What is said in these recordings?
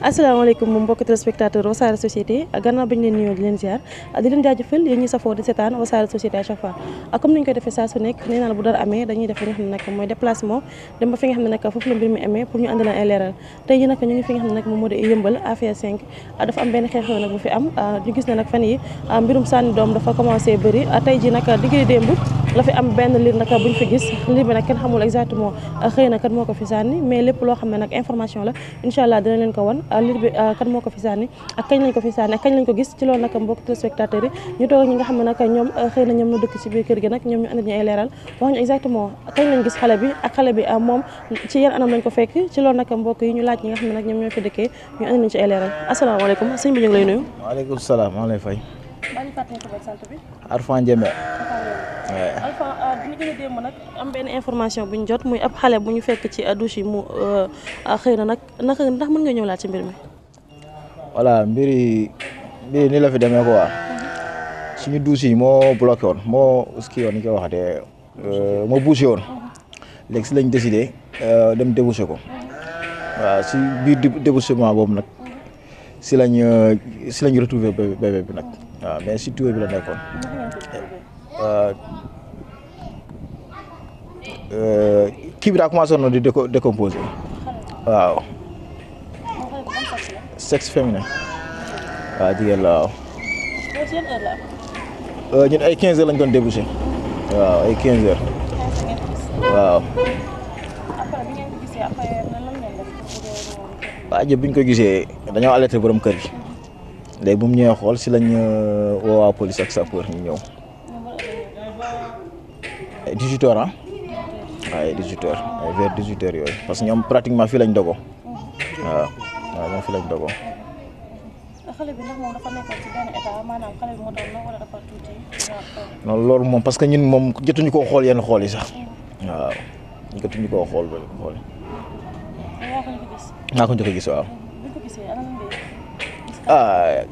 asalaamaaleykum mbokki téléspectateur Wassare Société gannaaw bañ leen nuyoo di leen ziar di leen jaajëfal yéen ñi safoo di seetaan Wassare Société à chaque fois comme ni ñu koy defee saa su nekk nee naa la bu dara amee dañuy def li nga xam ne nag mooy déplacement dem ba fi nga xam ne nag foofu la mbir mi amee pour ñu andi leen ay leeral tey ji nag ñu ngi fi nga xam ne nag moom moo di yëmbal affaire 5 dafa am benn xew-xew nag bu fi am ñu gis ne nag fan yi mbirum sànni doom dafa commencé bëri tey ji nag digg démb la fi am benn liir nag buñ fi gis liir bi nag kenn xamul exactement xëy na kat moo ko fi sànni mais lépp loo xam ne nag information la incha allah dina leen ko wan liir bi kan moo ko fi sànni ak kañ lañ ko fi sànni ak kañ lañ ko gis ci loolu nag mbokk téléspectateurs yi ñu toog ñi nga xam ne nag ñoom xëy na ñoom ñu dëkk ci biir kër gi nag ñoom ñu andi ñu ay leeral wax ñu exactement kañ lañ gis xale bi ak xale bi moom ci yan anam lañ ko fekk ci loolu nag mbokk yi ñu laaj ñi nga xam ne nag ñoom ñoo fi dëkkee ñu andi nañ ci ay leeral asalaamaaleykum sëñ bi ñu ngi lay nuyu. waaleykum salaam maa ngi lay fay. maa ngi fàttali ko sant bi. Arfan Diémé. Alpha dina gën a démb nag am benn information bu ñu jot muy ab xale bu ñu fekk ci douche yi mu xëy na nag naka ndax mën nga ñëw laat ci mbir mi. voilà mbiri ni la fi demee quoi suñu douche yi moo bloqué woon moo kii woon ni koy waxatee moo bouché woon léegi si lañ décidé dem débouché ko waaw si biir débouchement boobu nag si lañ retrouvé bébé bi nag waaw mais si tuyau bi la nekkoon. kii bi daa commencé woon di décomposé waaw sexe féminin waaw jigéen la waaw ñun ay 15 heures lañ doon débouché waaw ay 15 heures waaw waaw jëpp bi ñu ko gisee dañoo alerté borom kër gi léegi bu mu ñëwee xool si lañ woo waa police ak sapeur ñu ñëw 18 heures ah waaye 18 heures vers 18 heures yooyu parce que ñoom pratiquement fii lañ dogo waaw ñoom fii lañ dogo. xale bi ndax moom dafa nekkoon ci benn état maanaam xale bi moo doon la wala dafa tuuti. non loolu moom parce que ñun moom jotuñu koo xool yenn xool yi sax waaw ñu jotuñu koo xool ba xool. yaa ko njëkk a gis. maa ko njëkk a gis waaw. bi nga ko gisee ana lan ngay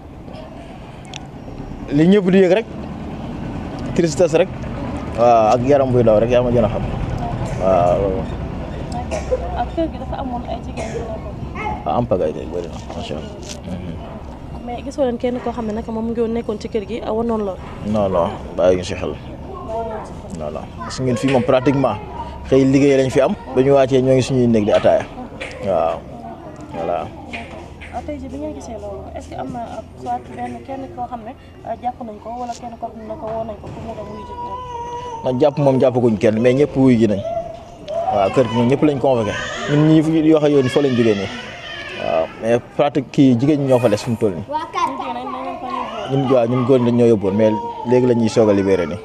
gis. li ñëpp di yëg rek tristesse rek. waaw ak yaram buy daw rek yaa ma gën a xam waaw loolu. ak kër gi dafa amoon ay jigéen yu nekkoon. waaw am pagaille de bëri na macha allah. mais gisoo leen kenn koo xam ne nag moom mu ngi nekkoon ci kër gi awoon noonu lool. non non bàyyi ñu si xel. non non parce que ñun fii moom pratiquement xëy liggéey lañ fi am. ba ñu wàccee ñoo ngi suñuy néeg di ataaya. waaw voilà. tey jii bi ngeen gisee loolu est-ce que am na soit kenn koo xam ne jàpp nañ ko wala kenn koo xam ne woo nañ ko pour mu dem wuyu ji. man jàpp moom jàppaguñ kenn mais ñëpp wuyu ji nañ waaw kër gi ñun ñëpp lañ convoqué ñun ñii fi yoo xam yoon fa lañ jógee nii waaw mais pratique kii jigéen ñi ñoo fa des fi mu toll nii. ñun góor ñi dañ ñoo yóbbuwoon mais léegi la ñuy soog a libéré nii.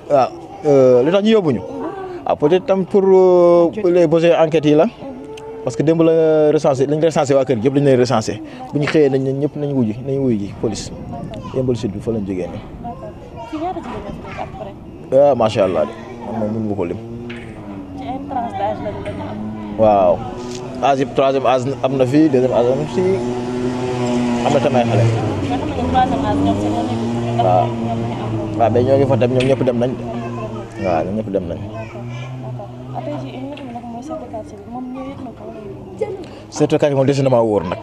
waaw li tax ñu yóbbuñu. waaw peut-être tam pour les besoins enquêtes yi la. parce que démb la recensé lañ recensé waa kër gi yëpp dañ lay recensé bu ñu xëyee nañ ñëpp nañ wuyu ji police yëmbal sud bi fa lañ jógee nii. waaw macha allah de man moom mënu ma ko lim. waaw âge yi troisième âge am na fi deuxième âge am si am na tamit ay xale. waaw waaw mais ñoo ngi fa tam ñoom ñëpp dem nañ waaw ñoom ñëpp dem nañ. chef de quartier moom des na maa wóor nag.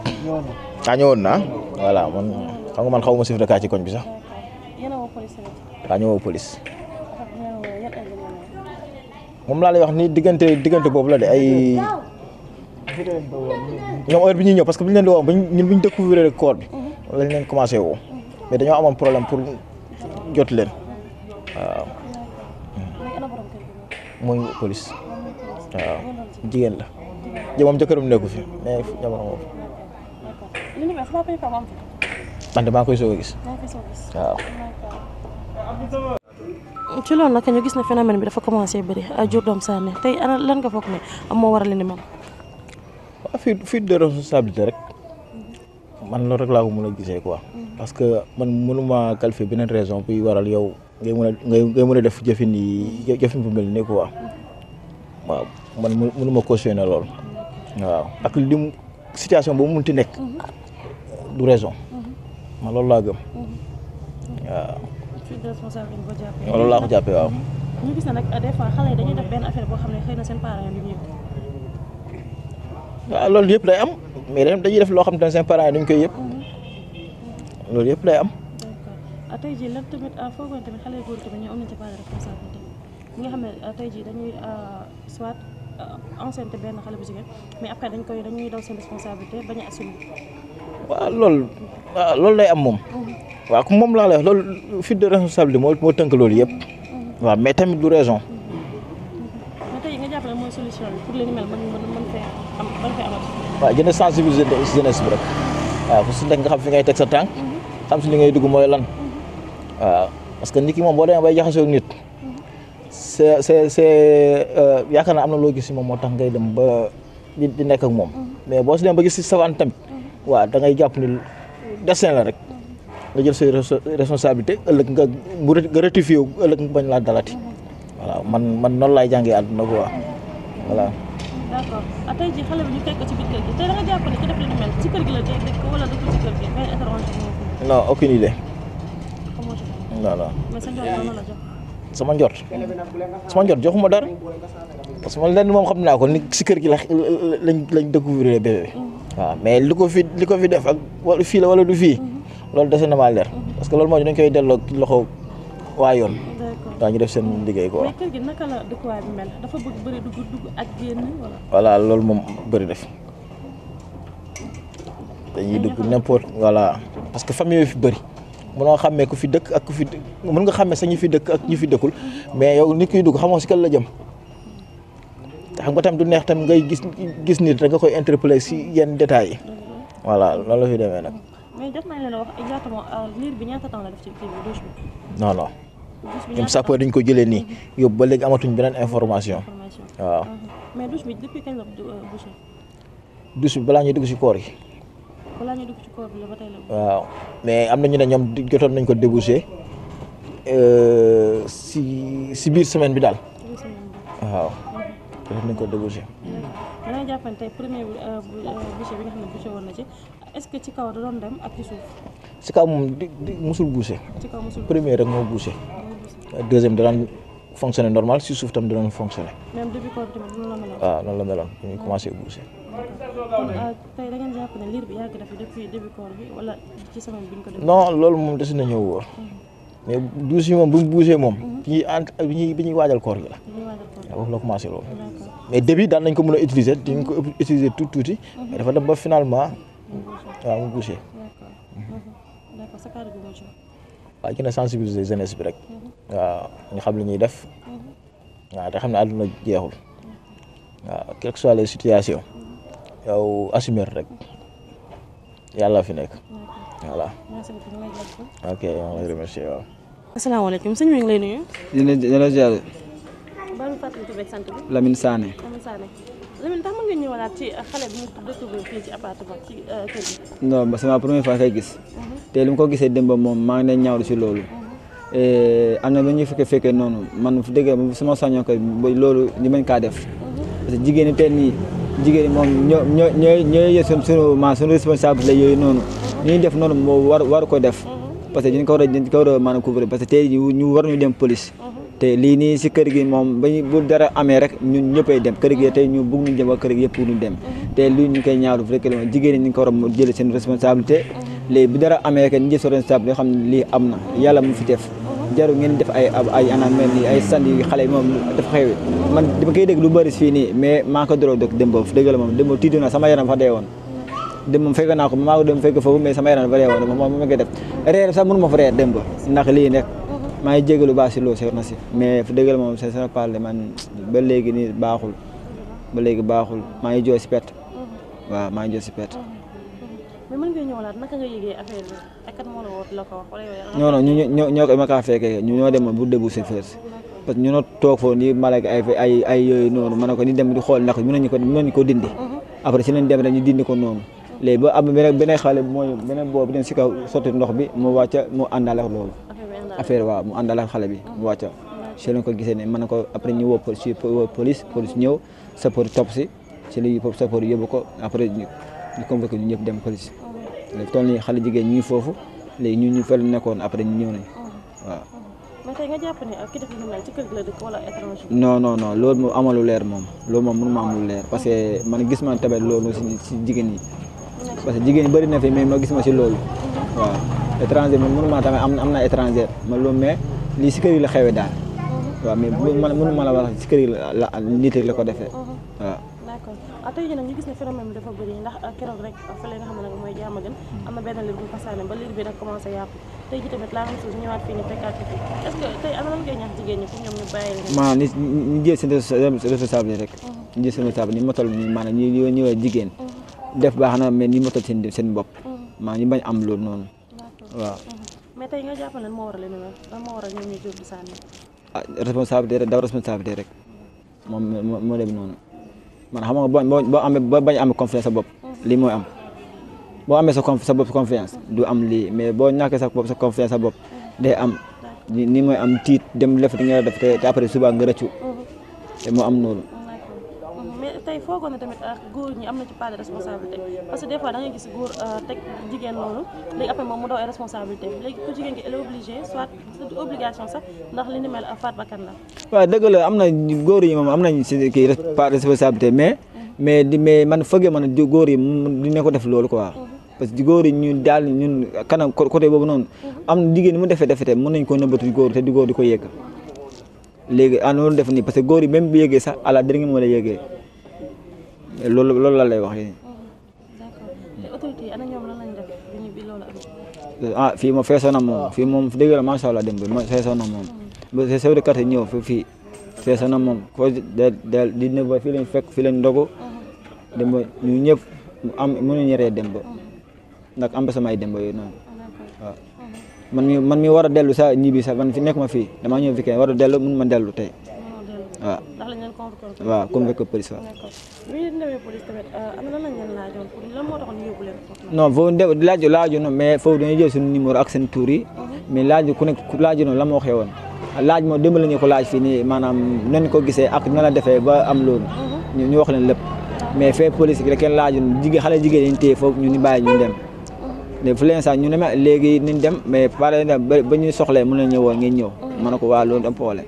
ñëwoon naa voilà man xam nga man xaw ma chef de quartier koñ bi sax. ñëwoo police. moom laa lay wax ni diggante boobu la de ay. ñoom heure bi ñuy ñëw parce que bu ñu leen di woo ñun bu ñu découvrir corps bi. lañ leen commencé woo mais dañoo amoon problème pour jot leen waaw. mooy police waaw jigéen la. moom jëkkëram nekku fi mais jamono moom. man de maa koy soog a gis. waaw. ci loolu nag ñu gis ne phénomène bi dafa commencé bëri jur doom sànni tey ana lan nga foog ne moo waral li ni moom. waaw fuite de responsabilité rek man loolu rek laa ko mën a gisee quoi. parce que man mënuma qualifier beneen raison buy waral yow ngay mën a def jëfin bu mel nii quoi waaw man mënuma cautionner lool. waaw ak lim situation boobu mënti nekk du raison man loolu laa gëm waaw. loolu laa ko jàppee waaw. ñu gis ne nag des fois xale yi dañuy def benn affaire boo xam ne xëy na seen parents yi duñu yëg. waaw loolu yëpp day am mais dañuy def loo xam te ne seen parents yi duñ koy yëpp loolu yëpp day am. d'accord tey jii lan tamit foogoon tamit xale yu góor tamit ñoo am nañ ci part de responsabilité ñi nga xam ne tey jii dañuy soit enceinte benn xale bu jigéen mais après dañuy daw seen responsabilité bañ a assumer. waaw loolu day am moom. waaw comme moom laa lay wax loolu fuite de responsabilité moo tënk loolu yëpp. waaw mais tamit du raison. mais tey nga jàpp ne mooy solution bi pour li ni mel mën fee amati. waaw gën a sensibiliser jeunesse bi rek waaw ku si nekk nga xam fi ngay teg sa tànk. xam si li ngay dugg mooy lan. waaw parce que nit ki moom boo demee bay jaxasoo ak nit. c'est yaakaar naa am na loo gis si moom moo tax ngay dem ba di nekk ak moom. mais boo si dem ba gis si savane tamit. waaw da ngay jàpp ni destin la rek. nga jël say responsabilité ëllëg nga rectifié wu ëllëg nga bañ laa dalati. voilà man noonu laay jàngee àdduna quoi voilà. d'accord tey jii xale bi ñu teg ko ci biir kër gi tey da nga jàpp ne ki def li ni mel ci kër gi la dëkk wala dëkkul ci kër gi ngay intervention moo non aucune idée. xamoo ci non non. mais sa njort noonu la jox. sama njort joxuma dara parce que man lenn moom xam naa ko ni si kër gi lañ découvrir bébé bi. waaw mais li ko fi def ak wala fii la wala du fii. loolu dese na maa leer parce que loolu moo ñu dañ koy delloo loxo waa yoon. d'accord ñu def seen liggéey quoi. mais kër gi naka la dëkkuwaay bi mel dafa bëri dugg ak génn wala. voilà loolu moom bëri def dañuy dugg n'importe voilà parce que famille yooyu fi bëri mënoo xàmmee ku fi dëkk ak ku fi mën nga xàmmee sax ñi fi dëkk ak ñi fi dëkkul mais yow nit kuy dugg xamoo si kan la jëm te xam nga tam du neex tam ngay gis nit da nga koy interpeller si yenn détails yi voilà loolu la fi demee nag. mais jot nañ leen a wax exactement liir bi ñaata temps la def ci kii bi douche bi. non non ñoom sapeur dañ ko jëlee nii yóbbu ba léegi amatuñ beneen information. waaw mais douche bi depuis kañ la bouché. douche bi balaa ñuy dugg si koor yi. balaa ñuy dugg ci koor bi la ba tey la. waaw mais am na ñu ne ñoom jotoon nañ ko débouché si biir semaine bi daal. waaw jotoon nañ ko débouché. dangay jàppante tey premier bouché bi nga xam ne bouché woon na ci est-ce que ci kaw da doon dem ak ci suuf. ci kaw moom musul bouché. ci kaw musul premier rek moo bouché. deuxième da daan fonctionné normal si suuf tam da doon fonctionné. même depuis koor bi tamit noonu la meloon. waaw noonu la meloon bu ñuy commencé bouché. kon tey da ngeen jàpp ne liir bi yàgg na fi depuis début koor bi wala ci semaine bi ñu ko def. non loolu moom des na ñëw wóor mais douche yi moom bu mu bouché moom. bi ñuy waajal koor gi la. waaw foofu la commencé loolu. mais début daan nañ ko mën a utiliser dañ ko utiliser tuuti. mais dafa dem ba finalement waaw mu bouché. d'accord sa kàddu gi moo ci. waaw gën a sensibiliser jeunesse bi rek. waaw ñu xam li ñuy def. waaw te xam ne àdduna jeexul. waaw quelles que soient les situations. yow assumer rek yàlla fi nekk. voilà. merci beaucoup ñu lay jaajëfal. ok maa ngi lay remercier waaw. asalaamaaleykum sëñ bi ngi lay nuyu. dina la ziar. ba mu fàttali tur beeg sant bi. Lamine Sané. Lamine Sané Lamine tax mën nga ñëwalaat ci xale bi mu découvrir fii ci appartement ci kër gi. non c'est ma première fois kay gis. te li mu ko gisee démb moom maa ngi leen ñaawlu si loolu. am na ba ñuy fekkee noonu man fu dëgg sama sañoon ko loolu ñu bañ kaa def. parce que jigéen ñi tey nii jigéen ñi moom ñooy yë suñu responsabilité yooyu noonu. ñuy def noonu moo war ko def. parce que dañ ko war a maanaam couvrir parce que tey ñu war ñu dem police. te lii nii si kër gi moom bu dara amee rek ñun ñëppay dem kër gi tey ñu bëgg ñu jëm ak kër gi yëpp pour ñu dem te lii ñu koy ñaawlu vraiment jigéen ñi ñu ko war a jël seen responsabilité léegi bu dara amee rek ñu jël seen responsabilité yoo xam ne lii am na yàlla mu fi def jarul ngeen def ay anam mel ni ay sandi xale moom dafa xew man dama koy dégg lu bëri fii nii mais maa ko doroo dëkk démb dëgg la moom démb tiitu na sama yaram fa dee woon démb moom fekk naa ko maa ko dem fekk foofu mais sama yaram fa dee woon moom ma koy def reer sax mënu ma fa reer démb ndax lii nekk maa ngi jégalu baax si loolu seet na si mais fu dëggal moom c'est ça parle man ba léegi nii baaxul maa ngi jooy si pet waaw maa ngi jooy si pet. mais mën nga ñëwalaat naka nga yëgee affaire bi ak kat moo la woo la ko wax wala yow. non non ñoo ko ma kaa fekkee ñu ñoo demoon bu début si fër parce que ñu noo toog foofu nii malak ay yooyu noonu ma ne ko ni dem di xool ndax mën nañu ko dindi. après si lañ dem rek ñu dindi ko noonu léegi ba am beneen xale mooy beneen boobu dem si kaw sotti ndox bi mu wàcca mu àndale loolu. affaire waaw mu àndal ak xale bi mu wàcca si lañ ko gisee ne mën na ko après ñu woo police ñëw sapeur topp si li sapeur yóbbu ko après ñu convoqué ñu ñëpp dem police léegi toll nii xale jigéen ñu ngi foofu léegi ñu fa nekkoon après ñu ñëw nañ waaw mais tey nga jàpp ne ki def li ni mel ci kër gi la dëkk wala étranger. non non non loolu moom amalu leer moom loolu moom mënuma am lu leer parce que man gis ma tamit loolu si jigéen ñi parce que jigéen ñi bëri na fi mais ma gis ma si loolu waaw étranger man mënuma tamit am na étranger man loolu mais lii si kër yi la xewee daal waaw mais man mënuma la wax si kër yi la nit la ko defee waaw. d'accord tey jii nag ñu gis ne phénomène bi dafa bëri ndax keroog rek fële nga xam ne nag mooy jaama gën am na benn liir bu fasaane ba liir bi nag commencé yàqu tey jii tamit la même chose ñëwaat fii ni fekkaat fi est-ce que tey am na lan ngay ñaax jigéen ñi pour ñoom ñu bàyyi leen. maanaam ñu jël seen responsabilité rek ñu jël seen responsabilité ni motal ni maanaam ñu ñëwee jigéen def baax na mais ni motal seen bopp maanaam ñu bañ am loolu noonu waaw. mais tey nga jàpp ne moo war a leen lan moo war a ñoom ñu jóg di sànni. ah responsabilité rek daw responsabilité rek moom moo dem noonu man xam nga boo amee boo bañ amee confiance sa bopp lii mooy am boo amee sa bopp confiance du am lii mais boo ñàkkee sa bopp sa confiance sa bopp day am ni mooy am tiit dem def di nga def te après suba nga rëccu te moo am noonu. mais tey foogoon na tamit góor ñi am na ci part de responsabilité parce que des fois da ngay gis góor teg jigéen noonu léegi après moom mu daw ay responsabilité léegi ku jigéen gi elle est obligée soit c'est obligation sax ndax li ni mel faat bakkan la. waaw dëgg la am na góor yi moom am nañ si kii part de responsabilité mais man foogee man góor yi dina ko def loolu quoi. parce que góor yi ñun daal ñun kanam côté boobu noonu am na jigéen mu defee mën nañ ko nëbbatu góor te di góor di ko yëg léegi loolu def nii parce que góor yi même bu yëgee sax à la dernière moo la yëgee loolu la lay wax nii. d'accord te autorité yi ana ñoom lan lañ def bi loolu am. ah fii moom feesoon na moom fii moom dëgg la macha allah dem ba feesoon na moom ba chef de quartier ñëw fii feesoon na moom foo di ne ba fii lañ fekk fii lañ ndogu dem ba ñu ñëpp mënuñu ree dem ba ndax am ba samay dem ba yooyu noonu waaw. man mi war a dellu sa ñibbi sax man fi nekk ma fii damaa ñëw fi kenn war a dellu mun ma dellu tey waaw. ndax lañ leen convoqué. waaw convoqué police waaw. d'accord bi ñu demee police tamit am na lan lañ leen laajoon pour lan moo taxoon ñu yóbbu leen foofu. non foofu laaju na mais foofu dañuy jël suñu numéro ak seen tur yi mais laaju ku nekk laaju na la ma waxee woon laaj moo dimbali ñu ko laaj fii nii maanaam nañ ko gisee ak na la defee ba am loolu ñu wax leen lépp mais fee police rek kenn laaju xale jigéen ñi téye foofu ñu ni bàyyi ñu dem. léegi fu leen sax ñu ne ma léegi niñ dem mais pare ba ñu soxlee mën na ñëwoon ngeen ñëw ma ne ko waa loolu am poole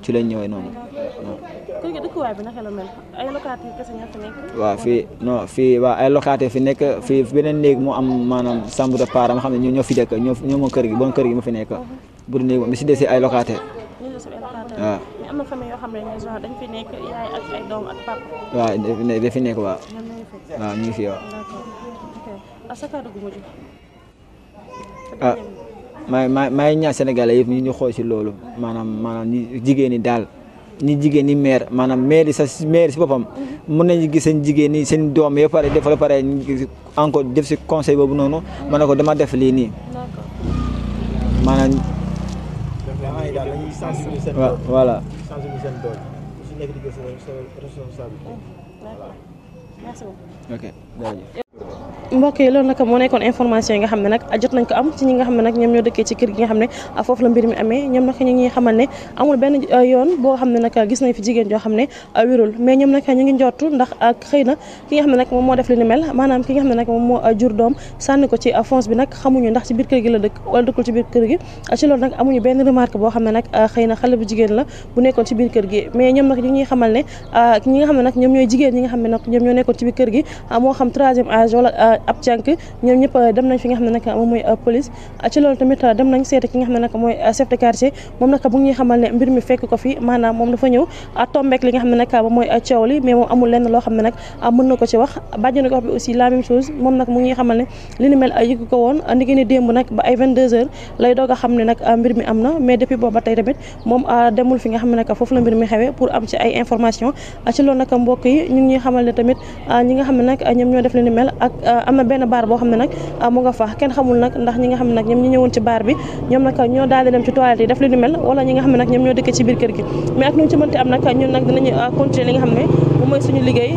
ci lañ ñëwee noonu waaw. kër gi dëkkuwaay bi naka la mel ay locataires kese ñoo fi nekk. waaw fii non fii waa ay locataires fi nekk fii beneen néeg moo am maanaam chambre de part ma xam ne ñoo fi dëkk ñoo moom kër gi bon kër gi ma fi nekk bu dee néeg mi si desi ay locataires. ñu ngi si ay locataires. waaw mais am na famille yoo xam ne genre dañ fi nekk yaay ak ay doom ak papa. waaw dafi nekk waaw. ñoom ñu ngi fi. waaw ñu ngi fi waaw. d'accord ok sa kàddu gu mujj. ah may ñaan Sénégalais yëpp ñu xool si loolu maanaam ñi jigéen ñi daal ñi jigéen ñi maire maanaam maire si boppam mën nañu gis seen jigéen ñi seen doom yi pare def la pare encore def si conseil boobu noonu ma ne ko dama def lii nii maanaam waaw voilà. merci beaucoup. ok jërëjëf. mbokk yi loolu nag moo nekkoon information yi nga xam ne nag jot nañ ko am ci ñi nga xam ne nag ñoom ñoo dëkkee ci kër gi nga xam ne foofu la mbir mi amee ñoom nag ñu ngi xamal ne amul benn yoon boo xam ne nag gis nañ fi jigéen joo xam ne wérul mais ñoom nag ñu ngi njortu ndax xëy na ki nga xam ne nag moom moo def li ni mel maanaam ki nga xam ne nag moom moo jur doom sànni ko ci fosse bi nag xamuñu ndax ci biir kër gi la dëkk wala dëkkul ci biir kër gi ci loolu nag amuñu benn remarque boo xam ne nag xëy na xale bu jigéen la bu nekkoon ci biir kër gi mais ñoom nag ñu ngi xamal ne ñi nga xam ne nag ñoom ñooy jigéen ñi nga xam ne nag ñoom ñoo nekkoon ci biir kër gi moo xam troisième âge wala ab jànk ñoom ñëpp dem nañ fi nga xam ne nag moom mooy police ci loolu tamit dem nañ seeti ki nga xam ne nag mooy chef de quartier moom nag bu ñuy xamal ne mbir mi fekk ko fi maanaam moom dafa ñëw tombeek li nga xam ne nag moom mooy coow li mais moom amul lenn loo xam ne nag mën na ko ci wax bàjjenu gox bi aussi la même chose moom nag mu ngi xamal ne li ni mel yëgu ko woon ndi ngeen ni démb nag ba ay 22h lay doog a xam ne nag mbir mi am na mais depuis booba tey tamit moom demul fi nga xam ne nag foofu la mbir mi xewee pour am ci ay information ci loolu nag mbokk yi ñu ngi xamal ne tamit ñi nga xam ne nag ñoom ñoo def li ni mel ak am na benn baar boo xam ne nag mu nga fa kenn xamul nag ndax ñi nga xam ne nag ñoom ñi ñëwoon ci baar bi ñoom nag ñoo daal di dem ci toilette yi def li ni mel wala ñi nga xam ne nag ñoom ñoo dëkk ci biir kër gi mais ak nu mu ci mënti am nag ñun nag dinañu continuer li nga xam ne moom mooy suñu liggéey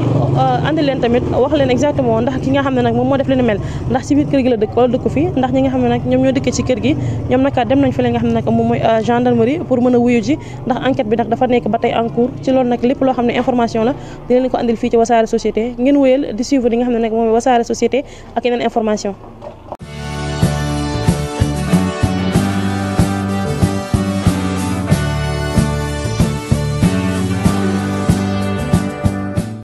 andi leen tamit wax leen exactement ndax ki nga xam ne nag moom moo def li ni mel ndax ci biir kër gi la dëkk wala dëkku fi ndax ñi nga xam ne nag ñoom ñoo dëkk ci kër gi ñoom nag dem nañ fi li nga xam ne nag moom mooy gendarmerie pour mën a wuyu ji ndax enquête bi nag dafa nekk ba tey en cours ci loolu nag lépp loo xam ne information la dina leen ko andil fii ci Wassare Société ngeen wéyal di suivre li nga xam ne nag moom mooy Wassare Société ak yeneen information